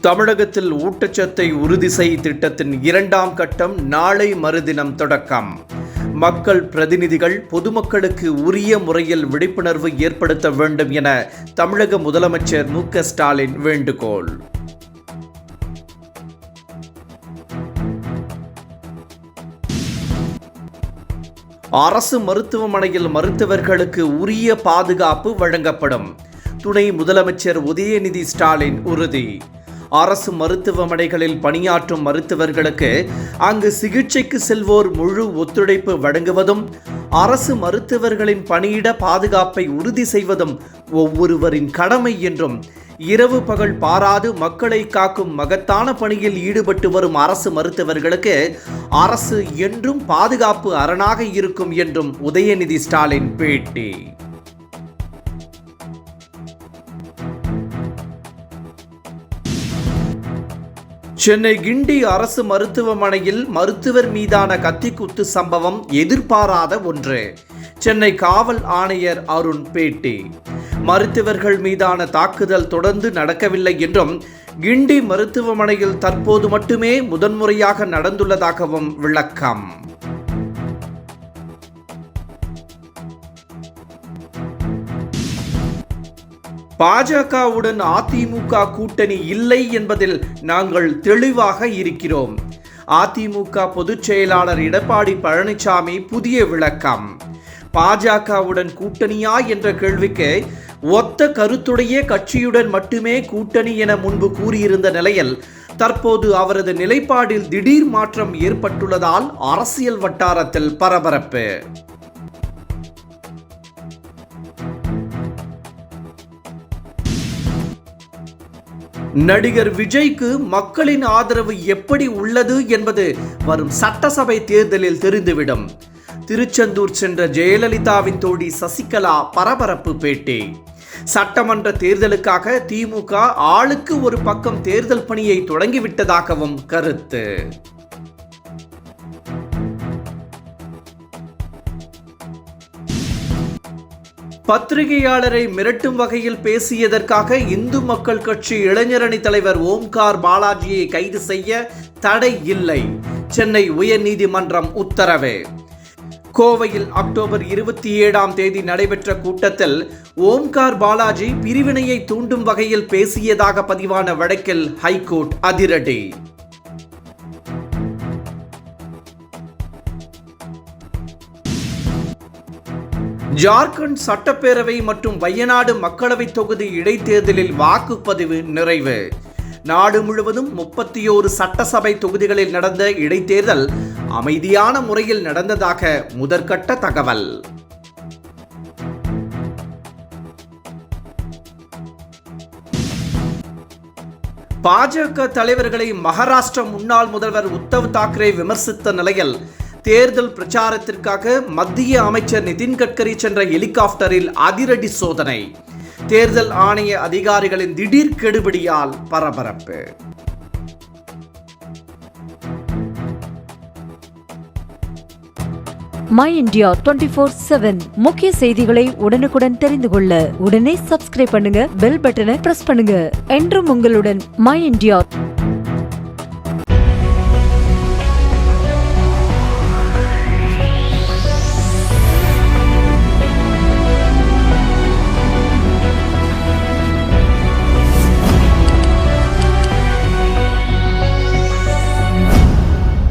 தமிழகத்தில் ஊட்டச்சத்தை உறுதி செய் திட்டத்தின் 2ஆம் கட்டம் நாளை மறுதினம் தொடக்கம். மக்கள் பிரதிநிதிகள் பொதுமக்களுக்கு உரிய முறையில் விழிப்புணர்வு ஏற்படுத்த வேண்டும் என தமிழக முதலமைச்சர் மு.க. ஸ்டாலின் வேண்டுகோள். அரசு மருத்துவமனையில் மருத்துவர்களுக்கு உரிய பாதுகாப்பு வழங்கப்படும். துணை முதலமைச்சர் உதயநிதி ஸ்டாலின் உறுதி. அரசு மருத்துவமனைகளில் பணியாற்றும் மருத்துவர்களுக்கு அங்கு சிகிச்சைக்கு செல்வோர் முழு ஒத்துழைப்பு வழங்குவதும் அரசு மருத்துவர்களின் பணியிட பாதுகாப்பை உறுதி செய்வதும் ஒவ்வொருவரின் கடமை என்றும், இரவு பகல் பாராது மக்களை காக்கும் மகத்தான பணியில் ஈடுபட்டு வரும் அரசு மருத்துவர்களுக்கு அரசு என்றும் பாதுகாப்பு அரணாக இருக்கும் என்றும் உதயநிதி ஸ்டாலின் பேட்டி. சென்னை கிண்டி அரசு மருத்துவமனையில் மருத்துவர் மீதான கத்திக்குத்து சம்பவம் எதிர்பாராத ஒன்று. சென்னை காவல் ஆணையர் அருண் பேட்டி. மருத்துவர்கள் மீதான தாக்குதல் தொடர்ந்து நடக்கவில்லை என்றும், கிண்டி மருத்துவமனையில் தற்போது மட்டுமே முதன்முறையாக நடந்துள்ளதாகவும் விளக்கம். பாஜகவுடன் அதிமுக கூட்டணி இல்லை என்பதில் நாங்கள் தெளிவாக இருக்கிறோம். அதிமுக பொதுச் செயலாளர் எடப்பாடி பழனிசாமி புதிய விளக்கம். பாஜகவுடன் கூட்டணியா என்ற கேள்விக்கு ஒத்த கருத்துடைய கட்சியுடன் மட்டுமே கூட்டணி என முன்பு கூறியிருந்த நிலையில் தற்போது அவரது நிலைப்பாடில் திடீர் மாற்றம் ஏற்பட்டுள்ளதால் அரசியல் வட்டாரத்தில் பரபரப்பு. நடிகர் விஜய்க்கு மக்களின் ஆதரவு எப்படி உள்ளது என்பது வரும் சட்டசபை தேர்தலில் தெரிந்துவிடும். திருச்செந்தூர் சென்ற ஜெயலலிதாவின் தோழி சசிகலா பரபரப்பு பேட்டி. சட்டமன்ற தேர்தலுக்காக திமுக ஆளுக்கு ஒரு பக்கம் தேர்தல் பணியை தொடங்கிவிட்டதாகவும் கருத்து. பத்திரிகையாளரை மிரட்டும் வகையில் பேசியதற்காக இந்து மக்கள் கட்சி இளைஞரணி தலைவர் ஓம்கார் பாலாஜியை கைது செய்ய தடை இல்லை. சென்னை உயர்நீதிமன்றம் உத்தரவு. கோவையில் அக்டோபர் 27ஆம் தேதி நடைபெற்ற கூட்டத்தில் ஓம்கார் பாலாஜி பிரிவினையை தூண்டும் வகையில் பேசியதாக பதிவான வழக்கில் ஹைகோர்ட் அதிரடி. ஜார்க்கண்ட் சட்டப்பேரவை மற்றும் வயநாடு மக்களவை தொகுதி இடைத்தேர்தலில் வாக்குப்பதிவு நிறைவு. நாடு முழுவதும் 31 சட்டசபை தொகுதிகளில் நடந்த இடைத்தேர்தல் அமைதியான முறையில் நடந்ததாக முதற்கட்ட தகவல். பாஜக தலைவர்களை மகாராஷ்டிர முன்னாள் முதல்வர் உத்தவ் தாக்கரே விமர்சித்த நிலையில் தேர்தல் பிரச்சாரத்திற்காக மத்திய அமைச்சர் நிதின் கட்கரி சென்ற ஹெலிகாப்டரில் அதிரடி சோதனை. தேர்தல் ஆணைய அதிகாரிகளின் திடீர் கெடுபிடியால் பரபரப்பு. மை இந்தியா 24/7 முக்கிய செய்திகளை உடனுக்குடன் தெரிந்து கொள்ள உடனே சப்ஸ்கிரைப் பண்ணுங்க, பெல் பட்டனை பிரஸ் பண்ணுங்க. என்றும் உங்களுடன் மை இந்தியா.